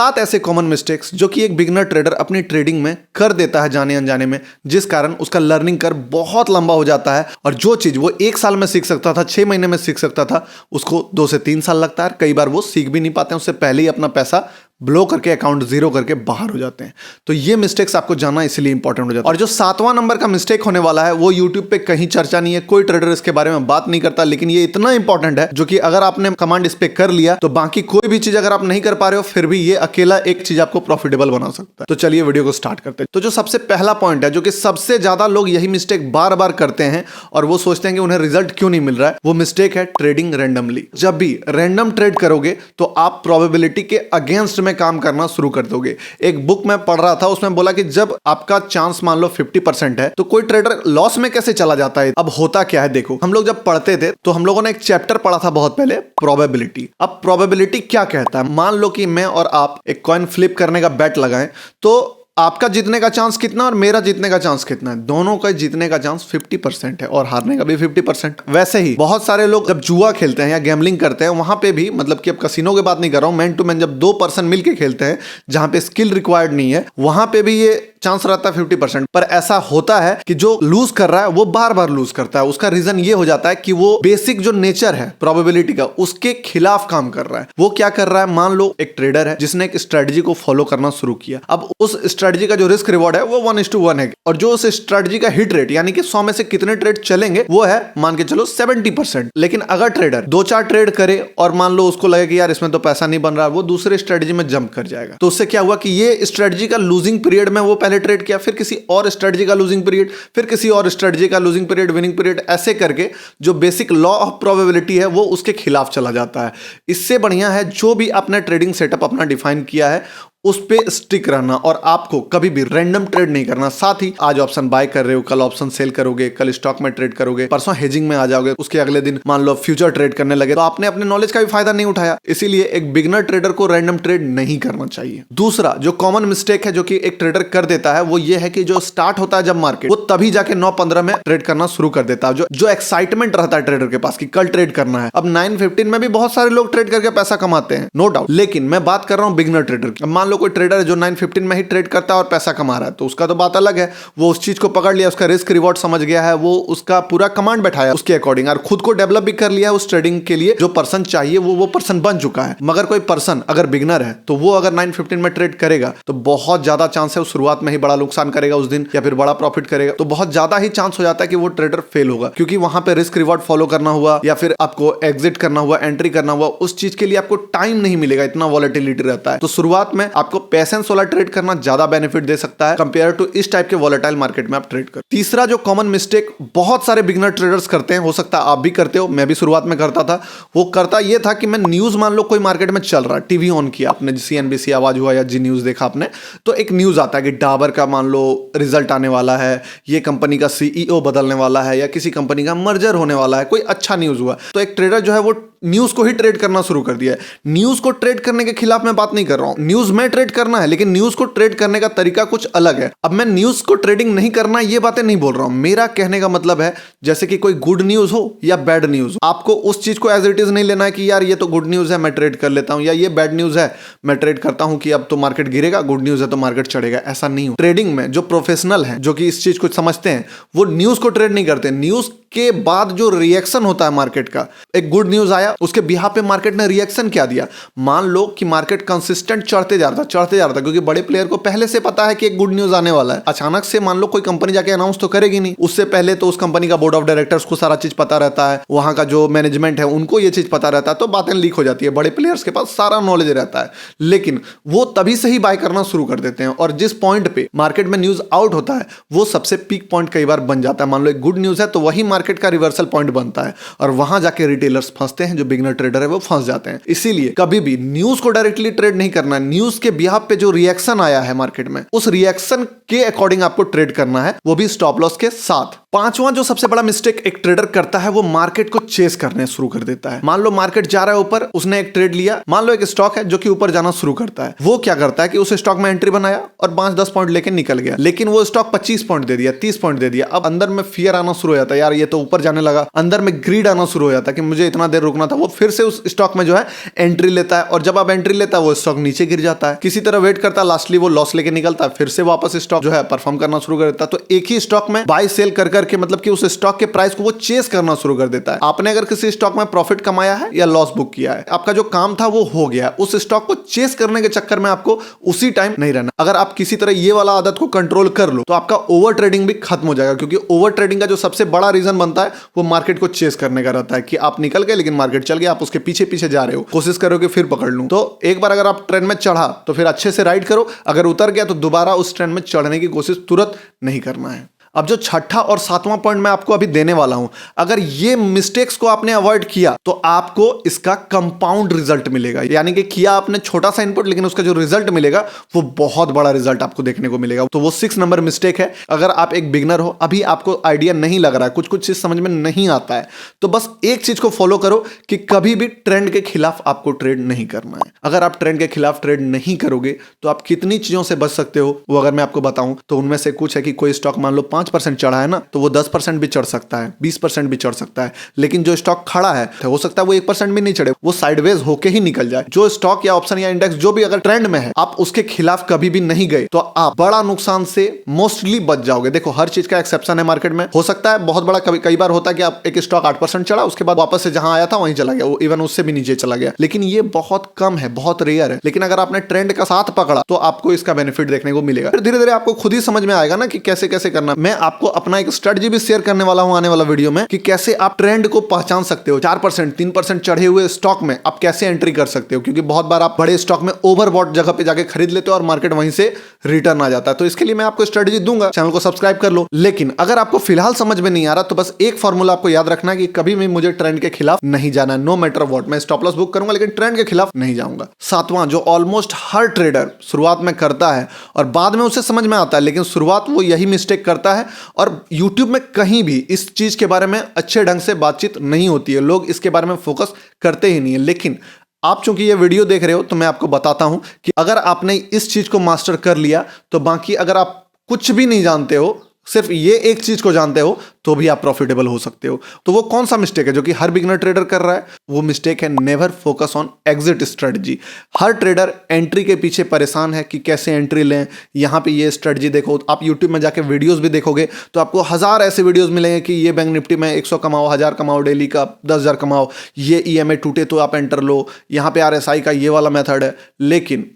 7 ऐसे common mistakes जो कि एक बिगिनर ट्रेडर अपनी ट्रेडिंग में कर देता है जाने अनजाने में, जिस कारण उसका लर्निंग कर्व बहुत लंबा हो जाता है और जो चीज वो 1 साल में सीख सकता था, 6 महीने में सीख सकता था, उसको 2 से 3 साल लगता है। कई बार वो सीख भी नहीं पाते हैं, उससे पहले ही अपना पैसा ब्लो करके, अकाउंट जीरो करके बाहर हो जाते हैं। तो ये मिस्टेक्स आपको जानना इसलिए इंपॉर्टेंट हो जाता है। और जो 7वां नंबर का मिस्टेक होने वाला है वो यूट्यूब पे कहीं चर्चा नहीं है, कोई ट्रेडर इसके बारे में बात नहीं करता, लेकिन ये इतना इंपॉर्टेंट है जो कि अगर आपने कमांड इस पे कर लिया तो बाकी कोई भी चीज अगर आप नहीं कर पा रहे हो फिर भी ये अकेला एक चीज आपको प्रॉफिटेबल बना सकता है। तो चलिए वीडियो को स्टार्ट करते हैं। तो जो सबसे पहला पॉइंट है, जो कि सबसे ज्यादा लोग यही मिस्टेक बार बार करते हैं और वो सोचते हैं कि उन्हें रिजल्ट क्यों नहीं मिल रहा है, वो मिस्टेक है ट्रेडिंग रैंडमली। जब भी रैंडम ट्रेड करोगे तो आप प्रोबेबिलिटी के अगेंस्ट में काम करना शुरू कर दोगे। एक बुक में पढ़ रहा था, उसमें बोला कि जब आपका चांस मान लो 50% है तो कोई ट्रेडर लॉस में कैसे चला जाता है। अब होता क्या है, देखो, हम लोग जब पढ़ते थे तो हम लोगों ने एक चैप्टर पढ़ा था बहुत पहले, प्रोबेबिलिटी। अब प्रोबेबिलिटी क्या कहता है, मान लो कि मैं और आप एक कॉइन फ्लिप करने का बेट लगाएं तो आपका जीतने का चांस कितना और मेरा जीतने का चांस कितना है। दोनों का जीतने का चांस 50% है और हारने का भी 50%। वैसे ही बहुत सारे लोग जब जुआ खेलते हैं या गैम्बलिंग करते हैं, वहां पे भी, मतलब कि अब कसिनो की बात नहीं कर रहा हूं, मैन टू मैन जब 2 पर्सन मिलके खेलते हैं जहां पे स्किल रिक्वायर्ड नहीं है, वहां पे भी ये चांस रहता है 50%। पर ऐसा होता है कि जो लूज कर रहा है वो बार बार लूज करता है। उसका रीजन ये हो जाता है कि वो बेसिक जो नेचर है प्रोबेबिलिटी का, उसके खिलाफ काम कर रहा है। वो क्या कर रहा है, मान लो एक ट्रेडर है जिसने एक स्ट्रेटजी को फॉलो करना शुरू किया। अब उस स्ट्रेटजी का जो रिस्क रिवॉर्ड है वो 1:1 है और जो उस स्ट्रेटजी का हिट रेट, यानी कि 100 में से कितने ट्रेड चलेंगे, वो है मान के चलो 70%। लेकिन अगर ट्रेडर 2-4 ट्रेड करे और मान लो उसको लगे कि यार इसमें तो पैसा नहीं बन रहा, वो दूसरे स्ट्रेटजी में जंप कर जाएगा। तो उससे क्या हुआ कि ये स्ट्रेटजी का लूजिंग पीरियड में वो पहले ट्रेड किया, फिर किसी और स्ट्रेटजी का लूजिंग पीरियड, फिर किसी और स्ट्रेटजी का लूजिंग पीरियड, विनिंग पीरियड, ऐसे करके जो बेसिक लॉ ऑफ प्रोबेबिलिटी है वो उसके खिलाफ चला जाता है। इससे बढ़िया है जो भी आपने ट्रेडिंग सेटअप अपना डिफाइन किया है उस पे स्टिक रहना और आपको कभी भी रैंडम ट्रेड नहीं करना। साथ ही आज ऑप्शन बाय कर रहे हो, कल ऑप्शन सेल करोगे, कल स्टॉक में ट्रेड करोगे, परसों हेजिंग में आ जाओगे, उसके अगले दिन मान लो फ्यूचर ट्रेड करने लगे, तो आपने अपने नॉलेज का भी फायदा नहीं उठाया। इसीलिए एक बिगिनर ट्रेडर को रैंडम ट्रेड नहीं करना चाहिए। दूसरा जो कॉमन मिस्टेक है जो कि एक ट्रेडर कर देता है वो ये है कि जो स्टार्ट होता है जब मार्केट, वो तभी जाके 9:15 में ट्रेड करना शुरू कर देता है। जो एक्साइटमेंट रहता है ट्रेडर के पास कि कल ट्रेड करना है। अब 9:15 में भी बहुत सारे लोग ट्रेड करके पैसा कमाते हैं, नो डाउट, लेकिन मैं बात कर रहा हूं बिगिनर ट्रेडर की। मान लो कोई ट्रेडर है जो 9:15 में ही ट्रेड करता है और पैसा कमा रहा है, तो उसका तो बात अलग है, वो उस चीज को पकड़ लिया, उसका रिस्क रिवॉर्ड समझ गया है, वो उसका पूरा कमांड बैठाया उसके अकॉर्डिंग और खुद को डेवलप भी कर लिया है उस ट्रेडिंग के लिए। जो पर्सन चाहिए वो पर्सन बन चुका है। मगर कोई पर्सन अगर बिगिनर है तो वो अगर 9:15 में ट्रेड करेगा तो बहुत ज्यादा चांस है वो शुरुआत में ही बड़ा नुकसान करेगा उस दिन या फिर बड़ा प्रॉफिट करेगा। तो बहुत ज्यादा ही चांस हो जाता है कि वो ट्रेडर फेल होगा, क्योंकि वहां पे रिस्क रिवॉर्ड फॉलो करना हुआ या फिर आपको एग्जिट करना हुआ, एंट्री करना हुआ, उस चीज के लिए आपको टाइम नहीं मिलेगा, इतना वॉलेटिलिटी रहता है। तो शुरुआत में आपको पेशेंस वाला ट्रेड करना ज्यादा बेनिफिट दे सकता है कंपेयर टू इस टाइप के वॉलेटाइल मार्केट में आप ट्रेड कर। तीसरा जो कॉमन मिस्टेक बहुत सारे बिगिनर ट्रेडर्स करते हैं, हो सकता है आप भी करते हो, मैं भी शुरुआत में करता था, वो करता ये था कि मैं न्यूज, मान लो कोई मार्केट में चल रहा है, टीवी ऑन किया आपने, CNBC आवाज हुआ या जी न्यूज देखा आपने, तो एक न्यूज आता है कि डाबर का मान लो रिजल्ट आने वाला है, ये कंपनी का CEO बदलने वाला है या किसी कंपनी का मर्जर होने वाला है, कोई अच्छा न्यूज हुआ, तो एक ट्रेडर जो है वो न्यूज को ही ट्रेड करना शुरू कर दिया है। न्यूज को ट्रेड करने के खिलाफ मैं बात नहीं कर रहा हूं, न्यूज में ट्रेड करना है, लेकिन न्यूज को ट्रेड करने का तरीका कुछ अलग है। अब मैं न्यूज को ट्रेडिंग नहीं करना ये बातें नहीं बोल रहा हूं, मेरा कहने का मतलब है जैसे कि कोई गुड न्यूज हो या बैड न्यूज हो, आपको उस चीज को एज इट इज नहीं लेना है कि यार ये तो गुड न्यूज है मैं ट्रेड कर लेता हूं, या ये बैड न्यूज है मैं ट्रेड करता हूं कि अब तो मार्केट गिरेगा, गुड न्यूज है तो मार्केट चढ़ेगा। ऐसा नहीं हो। ट्रेडिंग में जो प्रोफेशनल है, जो कि इस चीज को समझते हैं, वो न्यूज को ट्रेड नहीं करते। न्यूज के बाद जो रिएक्शन होता है मार्केट का, एक गुड न्यूज आया, उसके बिहाफ पे मार्केट ने रिएक्शन क्या दिया। मान लो कि मार्केट कंसिस्टेंट चढ़ते जा रहा था, क्योंकि बड़े प्लेयर को पहले से पता है कि एक गुड न्यूज आने वाला है। अचानक से मान लो कोई कंपनी जाके अनाउंस तो करेगी नहीं, उससे पहले तो उस कंपनी का बोर्ड ऑफ डायरेक्टर्स को सारा चीज पता रहता है, वहां का जो मैनेजमेंट है उनको ये चीज पता रहता है, तो बातें लीक हो जाती है। बड़े प्लेयर्स के पास सारा नॉलेज रहता है, लेकिन वो तभी से ही बाय करना शुरू कर देते हैं और जिस पॉइंट पे मार्केट में न्यूज आउट होता है वो सबसे पीक पॉइंट कई बार बन जाता है। मान लो एक गुड न्यूज है तो वही मार्केट का रिवर्सल पॉइंट बनता है और वहां जाके रिटेलर्स फंसते हैं, जो बिगिनर ट्रेडर है वो फंस जाते हैं। इसीलिए कभी भी न्यूज को डायरेक्टली ट्रेड नहीं करना। न्यूज के बिहाफ पे जो रिएक्शन आया है मार्केट में, उस रिएक्शन के अकॉर्डिंग आपको ट्रेड करना है, वो भी स्टॉप लॉस के साथ। पांचवा जो सबसे बड़ा मिस्टेक एक ट्रेडर करता है वो मार्केट को चेस करने शुरू कर देता है। मान लो मार्केट जा रहा है ऊपर, उसने एक ट्रेड लिया, मान लो एक स्टॉक है जो कि ऊपर जाना शुरू करता है, वो क्या करता है कि उस स्टॉक में एंट्री बनाया और 5-10 पॉइंट लेके निकल गया, लेकिन वो स्टॉक 25 पॉइंट दे दिया, 30 पॉइंट दे दिया। अब अंदर में फियर आना शुरू हो जाता है, यार ये तो ऊपर जाने लगा, अंदर में ग्रीड आना शुरू हो जाता है कि मुझे इतना देर रुकना था, वो फिर से उस स्टॉक में जो है एंट्री लेता है, और जब आप एंट्री लेता है वो स्टॉक नीचे गिर जाता है, किसी तरह वेट करता है, लास्टली वो लॉस लेके निकलता है, फिर से वापस स्टॉक जो है परफॉर्म करना शुरू कर देता है। तो एक ही स्टॉक में बाय सेल कर करके मतलब कि उस स्टॉक के प्राइस को वो चेस करना शुरू कर देता है। आपने अगर किसी स्टॉक में प्रॉफिट कमाया है या लॉस बुक किया है, आपका जो काम था वो हो गया है, उस स्टॉक को चेस करने के चक्कर में आपको उसी टाइम नहीं रहना। अगर आप किसी तरह ये वाला आदत को कंट्रोल कर लो तो आपका ओवर ट्रेडिंग भी खत्म हो जाएगा, क्योंकि ओवर ट्रेडिंग का जो सबसे बड़ा रीजन बनता है वो मार्केट को चेस करने का रहता है कि आप निकल गए लेकिन मार्केट चल गया, आप उसके पीछे पीछे जा रहे हो, कोशिश करोगे फिर पकड़ लूं। तो एक बार अगर आप ट्रेंड में चढ़ा तो फिर अच्छे से राइड करो, अगर उतर गया तो दोबारा उस ट्रेंड में चढ़ने की कोशिश तुरंत नहीं करना है। अब जो छठा और सातवां पॉइंट मैं आपको अभी देने वाला हूं, अगर ये मिस्टेक्स को आपने अवॉइड किया तो आपको इसका कंपाउंड रिजल्ट मिलेगा। यानी कि किया आपने छोटा सा इनपुट, लेकिन उसका जो रिजल्ट मिलेगा वो बहुत बड़ा रिजल्ट आपको देखने को मिलेगा। तो वो 6 नंबर मिस्टेक है। अगर आप एक बिगनर हो, अभी आपको आइडिया नहीं लग रहा है, कुछ कुछ चीज समझ में नहीं आता है, तो बस एक चीज को फॉलो करो कि कभी भी ट्रेंड के खिलाफ आपको ट्रेड नहीं करना है। अगर आप ट्रेंड के खिलाफ ट्रेड नहीं करोगे तो आप कितनी चीजों से बच सकते हो वो अगर मैं आपको बताऊं तो उनमें से कुछ है कि कोई स्टॉक मान लो 5% चढ़ा है ना, तो वो 10% भी चढ़ सकता है, 20% भी चढ़ सकता है, लेकिन जो स्टॉक खड़ा है हो सकता है वो 1% भी नहीं चढ़े, वो साइडवेज होके ही निकल जाए। जो स्टॉक या ऑप्शन या इंडेक्स जो भी अगर ट्रेंड में है, आप उसके खिलाफ कभी भी नहीं गए तो आप बड़ा नुकसान से मोस्टली बच जाओगे। देखो हर चीज का एक्सेप्शन है मार्केट में, हो सकता है बहुत बड़ा, कई बार होता है कि आप एक स्टॉक 8% चढ़ा, उसके बाद वापस से जहां आया था वहीं चला गया, वो इवन उससे भी नीचे चला गया, लेकिन ये बहुत कम है, बहुत रेयर है। लेकिन अगर आपने ट्रेंड का साथ पकड़ा तो आपको इसका बेनिफिट देखने को मिलेगा। फिर धीरे धीरे आपको खुद ही समझ में आएगा ना कि कैसे कैसे करना। मैं आपको अपना एक स्ट्रेटजी भी शेयर करने वाला हूं आने वाला वीडियो में कि कैसे आप ट्रेंड को पहचान सकते हो। 4% 3% चढ़े हुए स्टॉक में आप कैसे एंट्री कर सकते हो, क्योंकि बहुत बार आप बड़े स्टॉक में ओवरबॉट जगह पे जाके खरीद लेते हो और मार्केट वहीं से रिटर्न आ जाता है। तो इसके लिए मैं आपको स्ट्रेटजी दूंगा, चैनल को सब्सक्राइब कर लो। लेकिन अगर आपको फिलहाल समझ में नहीं आ रहा तो बस एक फॉर्मूला आपको याद रखना है कि कभी भी मुझे ट्रेंड के खिलाफ नहीं जाना, नो मैटर व्हाट। मैं स्टॉप लॉस बुक करूंगा लेकिन ट्रेंड के खिलाफ नहीं जाऊंगा। सातवां, जो ऑलमोस्ट हर ट्रेडर शुरुआत में करता है और बाद में उसे समझ में आता है, लेकिन शुरुआत वो यही मिस्टेक करता है और यूट्यूब में कहीं भी इस चीज के बारे में अच्छे ढंग से बातचीत नहीं होती है, लोग इसके बारे में फोकस करते ही नहीं है। लेकिन आप चूंकि ये वीडियो देख रहे हो तो मैं आपको बताता हूं कि अगर आपने इस चीज को मास्टर कर लिया तो बाकी अगर आप कुछ भी नहीं जानते हो, सिर्फ ये एक चीज को जानते हो, तो भी आप प्रॉफिटेबल हो सकते हो। तो वो कौन सा मिस्टेक है जो कि हर बिगनर ट्रेडर कर रहा है? वो मिस्टेक है never focus on exit strategy. Her trader entry के पीछे परेशान है कि कैसे एंट्री लें, यहाँ पे ये स्ट्रेटजी देखो। आप यूट्यूब में जाके वीडियोस भी देखोगे तो आपको 1000 ऐसे वीडियोस मिलेंगे कि ये बैंक निफ्टी में 100 कमाओ, 1000 कमाओ, डेली का 10,000 कमाओ, ये EMA टूटे तो आप एंटर लो, यहाँ पे RSI का ये वाला मेथड है। लेकिन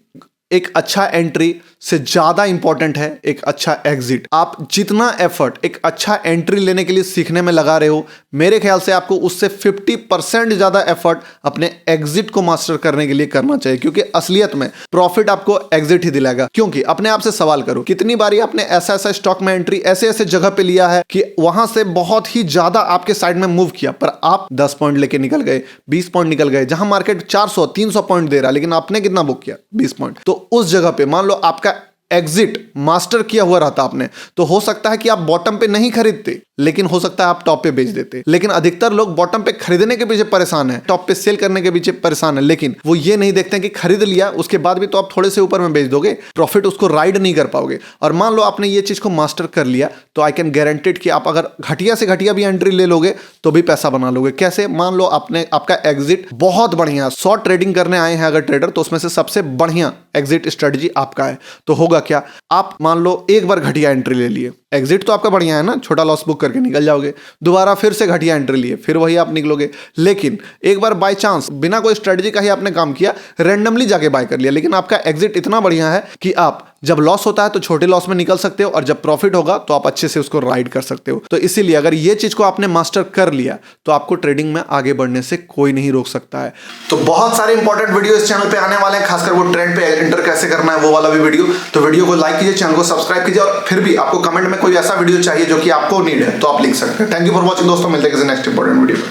एक अच्छा एंट्री से ज्यादा इंपॉर्टेंट है एक अच्छा एग्जिट। आप जितना एफर्ट एक अच्छा एंट्री लेने के लिए सीखने में लगा रहे हो, मेरे ख्याल से आपको उससे 50% ज्यादा एफर्ट अपने एग्जिट को मास्टर करने के लिए करना चाहिए, क्योंकि असलियत में प्रॉफिट आपको एग्जिट ही दिलाएगा। क्योंकि अपने आप से सवाल करो, कितनी बारी आपने ऐसा ऐसा स्टॉक में एंट्री ऐसे ऐसे जगह पे लिया है कि वहां से बहुत ही ज्यादा आपके साइड में मूव किया, पर आप 10 पॉइंट लेके निकल गए, 20 पॉइंट निकल गए, जहां मार्केट 400 300 पॉइंट दे रहा है, लेकिन आपने कितना बुक किया? 20 पॉइंट। तो उस जगह पे मान लो आपका एग्जिट मास्टर किया हुआ रहता आपने, तो हो सकता है कि आप बॉटम पे नहीं खरीदते, लेकिन हो सकता है आप टॉप पे बेच देते। लेकिन अधिकतर लोग बॉटम पे खरीदने के पीछे परेशान है, टॉप पे सेल करने के पीछे परेशान है, लेकिन वो ये नहीं देखते कि खरीद लिया उसके बाद भी तो आप थोड़े से ऊपर में बेच दोगे, प्रॉफिट उसको राइड नहीं कर पाओगे। और मान लो आपने ये चीज को मास्टर कर लिया तो आई कैन गारंटेड कि आप अगर घटिया से घटिया भी एंट्री ले लोगे तो भी पैसा बना लोगे। कैसे? मान लो आपका एग्जिट बहुत बढ़िया, शॉर्ट ट्रेडिंग करने आए हैं अगर ट्रेडर, तो उसमें से सबसे बढ़िया एग्जिट स्ट्रेटजी आपका है। तो होगा क्या, आप मान लो एक बार घटिया एंट्री ले लिए, एग्जिट तो आपका बढ़िया है ना, छोटा लॉस बुक करके निकल जाओगे, दोबारा फिर से घटिया एंट्री लिए, फिर वही आप निकलोगे। लेकिन एक बार बाय चांस बिना कोई स्ट्रेटजी का ही आपने काम किया, रैंडमली जाके बाय कर लिया, लेकिन आपका एग्जिट इतना बढ़िया है कि आप जब लॉस होता है तो छोटे लॉस में निकल सकते हो और जब प्रॉफिट होगा तो आप अच्छे से उसको राइड कर सकते हो। तो इसीलिए अगर ये चीज को आपने मास्टर कर लिया तो आपको ट्रेडिंग में आगे बढ़ने से कोई नहीं रोक सकता है। तो बहुत सारे इंपॉर्टेंट वीडियो इस चैनल पे आने वाले हैं, खासकर वो ट्रेंड पे एंटर कैसे करना है वो वाला भी वीडियो। तो वीडियो को लाइक कीजिए, चैनल को सब्सक्राइब कीजिए, और फिर भी आपको कमेंट में कोई ऐसा वीडियो चाहिए जो कि आपको नीड है तो आप लिख सकते हैं। थैंक यू फॉर वॉचिंग दोस्तों, मिलते हैं किसी नेक्स्ट इंपॉर्टेंट वीडियो में।